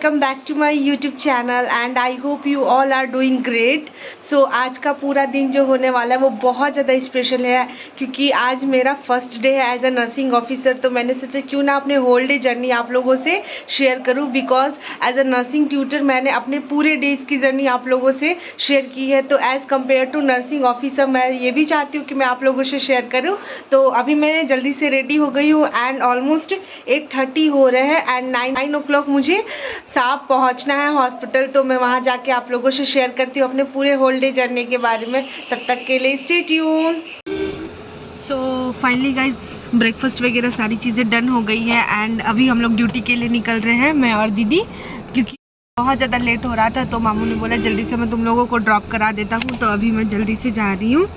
Welcome back to my YouTube channel and I hope you all are doing great. So आज का पूरा दिन जो होने वाला है वो बहुत ज़्यादा स्पेशल है क्योंकि आज मेरा फर्स्ट डे है एज अ नर्सिंग ऑफिसर। तो मैंने सोचा क्यों ना अपने होल डे जर्नी आप लोगों से शेयर करूं, because as a nursing tutor मैंने अपने पूरे डेज़ की जर्नी आप लोगों से शेयर की है। तो as compare to nursing officer मैं ये भी चाहती हूँ कि मैं आप लोगों से शेयर करूँ। तो अभी मैं जल्दी से रेडी हो गई हूँ एंड ऑलमोस्ट 8:30 हो रहे हैं एंड 9 o'clock मुझे साफ पहुंचना है हॉस्पिटल। तो मैं वहां जाके आप लोगों से शेयर करती हूँ अपने पूरे होल डे जर्नी के बारे में। तब तक के लिए stay tune. So finally guys breakfast वगैरह सारी चीज़ें डन हो गई है एंड अभी हम लोग ड्यूटी के लिए निकल रहे हैं, मैं और दीदी, क्योंकि बहुत ज़्यादा लेट हो रहा था। तो मामू ने बोला जल्दी से मैं तुम लोगों को ड्रॉप करा देता हूँ। तो अभी मैं जल्दी से जा रही हूँ।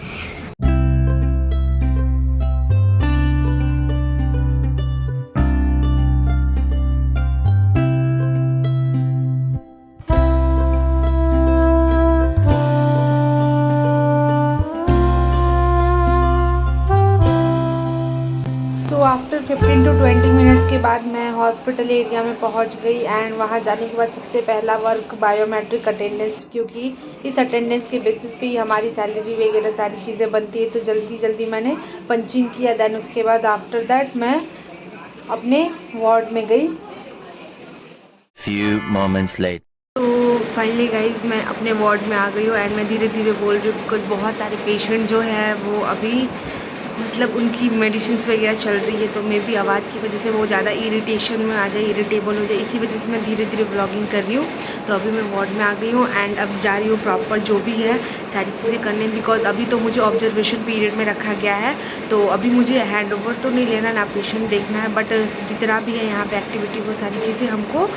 आफ्टर 15 to 20 मिनट्स के बाद मैं हॉस्पिटल एरिया में पहुंच गई एंड वहां जाने के बाद सबसे पहला वर्क बायोमेट्रिक अटेंडेंस, क्योंकि इस अटेंडेंस के बेसिस पे ही हमारी सैलरी वगैरह सारी चीज़ें बनती है। तो जल्दी मैंने पंचिंग किया। देन उसके बाद आफ्टर दैट मैं अपने वार्ड में गई। Few moments later. तो फाइनली गाइज मैं अपने वार्ड में आ गई हूँ एंड मैं धीरे धीरे बोल रही हूँ बिकॉज बहुत सारे पेशेंट जो है वो अभी मतलब उनकी मेडिसिन वगैरह चल रही है। तो मे भी आवाज़ की वजह से वो ज़्यादा इरिटेशन में आ जाए, इरिटेबल हो जाए, इसी वजह से मैं धीरे धीरे व्लॉगिंग कर रही हूँ। तो अभी मैं वार्ड में आ गई हूँ एंड अब जा रही हूँ प्रॉपर जो भी है सारी चीज़ें करने, बिकॉज अभी तो मुझे ऑब्जर्वेशन पीरियड में रखा गया है। तो अभी मुझे हैंड ओवर तो नहीं लेना, ना पेशेंट देखना है, बट जितना भी है यहाँ पे एक्टिविटी वो सारी चीज़ें हमको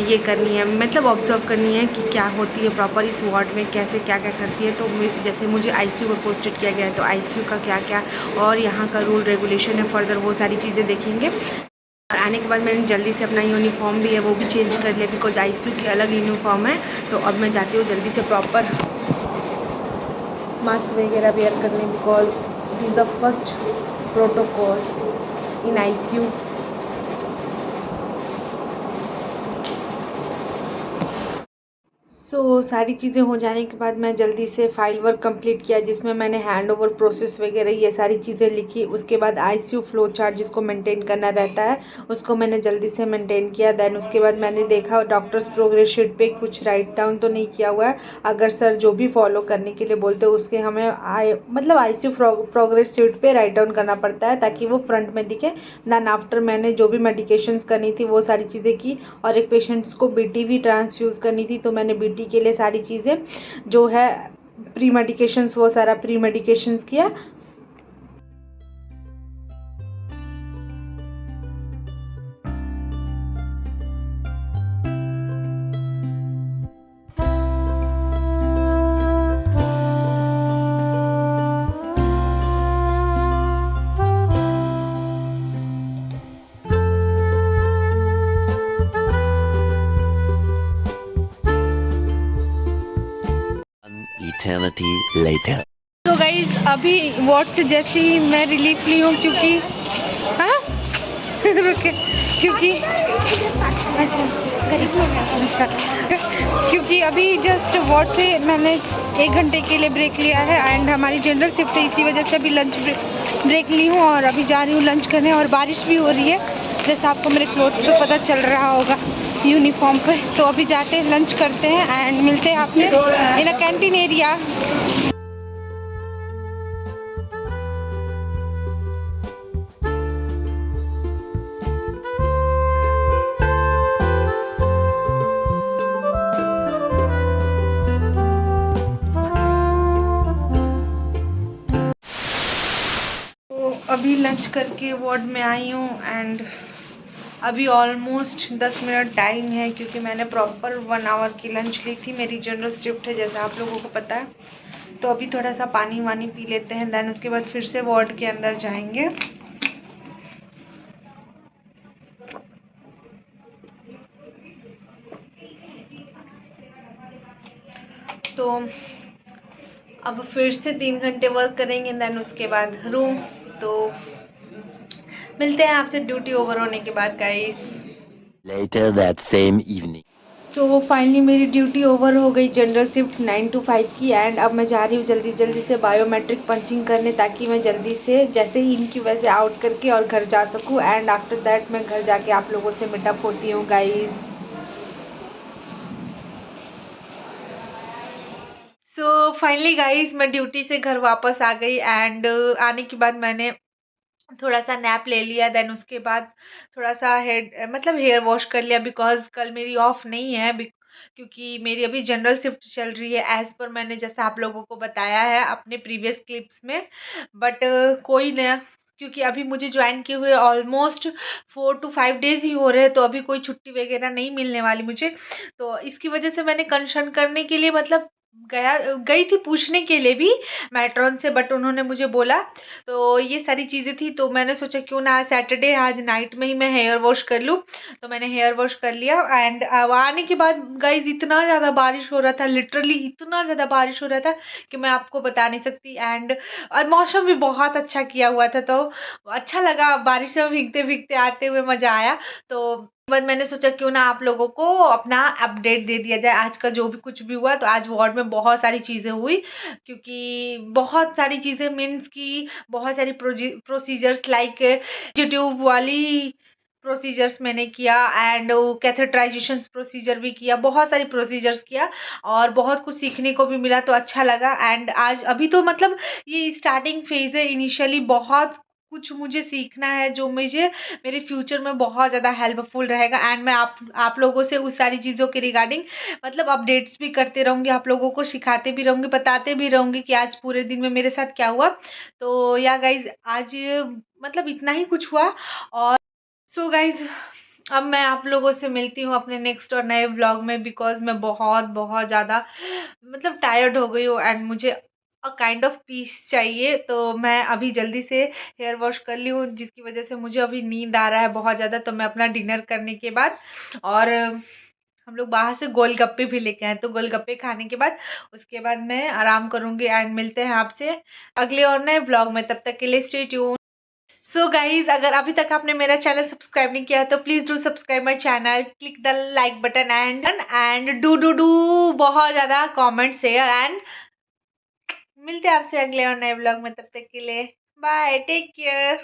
ये करनी है, मतलब ऑब्जर्व करनी है कि क्या होती है प्रॉपर इस वार्ड में, कैसे क्या क्या करती है। तो जैसे मुझे आईसीयू में पोस्टेड किया गया है तो आईसीयू का क्या क्या और यहाँ का रूल रेगुलेशन है फर्दर, वो सारी चीज़ें देखेंगे। और आने के बाद मैंने जल्दी से अपना यूनिफॉर्म भी है वो भी चेंज कर लिया, बिकॉज आईसीयू की अलग यूनिफॉर्म है। तो अब मैं जाती हूँ जल्दी से प्रॉपर मास्क वगैरह वेयर करने, because it is the first protocol in ICU. So सारी चीज़ें हो जाने के बाद मैं जल्दी से फाइल वर्क कंप्लीट किया, जिसमें मैंने हैंड ओवर प्रोसेस वगैरह ये सारी चीज़ें लिखी। उसके बाद आईसीयू फ्लो चार्ट जिसको मेंटेन करना रहता है उसको मैंने जल्दी से मेंटेन किया। देन उसके बाद मैंने देखा डॉक्टर्स प्रोग्रेस शीट पे कुछ राइट डाउन तो नहीं किया हुआ है। अगर सर जो भी फॉलो करने के लिए बोलते हैं उसके हमें मतलब आईसीयू प्रोग्रेस शीट पे राइट डाउन करना पड़ता है ताकि वो फ्रंट में दिखे। देन आफ्टर मैंने जो भी मेडिकेशंस करनी थी वो सारी चीज़ें की और एक पेशेंट्स को बीटी भी ट्रांसफ्यूज़ करनी थी। तो मैंने बीटी के लिए सारी चीज़ें जो है प्री मेडिकेशंस वो सारा प्री मेडिकेशंस किया। Eternity later. तो गाइज अभी वार्ड से जैसे ही मैं रिलीफ ली हूँ, क्योंकि हाँ रुके क्योंकि अच्छा क्योंकि अभी जस्ट वार्ड से मैंने 1 घंटे के लिए ब्रेक लिया है एंड हमारी जनरल शिफ्ट है, इसी वजह से अभी लंच ब्रेक ली हूँ और अभी जा रही हूँ लंच करने। और बारिश भी हो रही है जैसे आपको मेरे क्लोथ्स पे पता चल रहा होगा, यूनिफॉर्म पे। तो अभी जाते हैं लंच करते हैं एंड मिलते हैं आपसे इन अ कैंटीन एरिया। अभी लंच करके वार्ड में आई हूँ एंड अभी ऑलमोस्ट 10 मिनट टाइम है, क्योंकि मैंने प्रॉपर 1 आवर की लंच ली थी। मेरी जनरल शिफ्ट है जैसा आप लोगों को पता है। तो अभी थोड़ा सा पानी वानी पी लेते हैं, देन उसके बाद फिर से वार्ड के अंदर जाएंगे। तो अब फिर से 3 घंटे वर्क करेंगे, देन उसके बाद रूम। तो मिलते हैं आपसे ड्यूटी ओवर होने के बाद guys. Later that same evening. So finally मेरी ड्यूटी ओवर हो गई जनरल शिफ्ट 9 to 5 की, एंड अब मैं जा रही हूँ जल्दी जल्दी से बायोमेट्रिक पंचिंग करने, ताकि मैं जल्दी से जैसे ही इनकी वजह से आउट करके और घर जा सकूँ। एंड आफ्टर दैट मैं घर जाके आप लोगों से मीटअप होती हूँ गाइज। सो फाइनली गाइज मैं ड्यूटी से घर वापस आ गई, एंड आने के बाद मैंने थोड़ा सा नैप ले लिया। देन उसके बाद थोड़ा सा हेयर वॉश कर लिया, बिकॉज कल मेरी ऑफ नहीं है, क्योंकि मेरी अभी जनरल शिफ्ट चल रही है, एज पर मैंने जैसा आप लोगों को बताया है अपने प्रीवियस क्लिप्स में। बट कोई नया, क्योंकि अभी मुझे ज्वाइन किए हुए ऑलमोस्ट 4 to 5 डेज ही हो रहे हैं, तो अभी कोई छुट्टी वगैरह नहीं मिलने वाली मुझे। तो इसकी वजह से मैंने कंसर्न करने के लिए मतलब गई थी पूछने के लिए भी मैट्रॉन से, बट उन्होंने मुझे बोला। तो ये सारी चीज़ें थी, तो मैंने सोचा क्यों ना आज सैटरडे, आज नाइट में ही मैं हेयर वॉश कर लूँ। तो मैंने हेयर वॉश कर लिया, एंड आने के बाद गाइज इतना ज़्यादा बारिश हो रहा था, लिटरली इतना ज़्यादा बारिश हो रहा था कि मैं आपको बता नहीं सकती। एंड और मौसम भी बहुत अच्छा किया हुआ था, तो अच्छा लगा, बारिश में भीगते भीगते आते हुए मज़ा आया। तो बाद मैंने सोचा क्यों ना आप लोगों को अपना अपडेट दे दिया जाए आज का जो भी कुछ भी हुआ। तो आज वार्ड में बहुत सारी चीज़ें हुई, क्योंकि बहुत सारी चीज़ें मीन्स की बहुत सारी प्रोसीजर्स लाइक यूट्यूब वाली प्रोसीजर्स मैंने किया, एंड कैथेटराइजेशन प्रोसीजर भी किया, बहुत सारी प्रोसीजर्स किया, और बहुत कुछ सीखने को भी मिला, तो अच्छा लगा। एंड आज अभी तो मतलब ये स्टार्टिंग फेज है, इनिशियली बहुत कुछ मुझे सीखना है, जो मुझे मेरे फ्यूचर में बहुत ज़्यादा हेल्पफुल रहेगा। एंड मैं आप लोगों से उस सारी चीज़ों के रिगार्डिंग मतलब अपडेट्स भी करते रहूँगी, आप लोगों को सिखाते भी रहूँगी, बताते भी रहूँगी कि आज पूरे दिन में मेरे साथ क्या हुआ। तो या गाइज आज मतलब इतना ही कुछ हुआ। और सो गाइज अब मैं आप लोगों से मिलती हूँ अपने नेक्स्ट और नए व्लॉग में, बिकॉज मैं बहुत बहुत ज़्यादा मतलब टायर्ड हो गई हूँ, एंड मुझे काइंड ऑफ पीस चाहिए। तो मैं अभी जल्दी से हेयर वॉश कर ली हूँ, जिसकी वजह से मुझे अभी नींद आ रहा है बहुत ज़्यादा। तो मैं अपना डिनर करने के बाद, और हम लोग बाहर से गोलगप्पे भी लेके आए, तो गोलगप्पे खाने के बाद उसके बाद मैं आराम करूँगी। एंड मिलते हैं आपसे अगले और नए ब्लॉग में, तब तक के लिए स्टे ट्यून। सो गाइज अगर अभी तक आपने मेरा चैनल सब्सक्राइब नहीं किया है, तो please do subscribe my channel, click the like button, and do बहुत ज़्यादा कॉमेंट शेयर, एंड मिलते हैं आपसे अगले और नए ब्लॉग में, तब तक के लिए बाय, टेक केयर।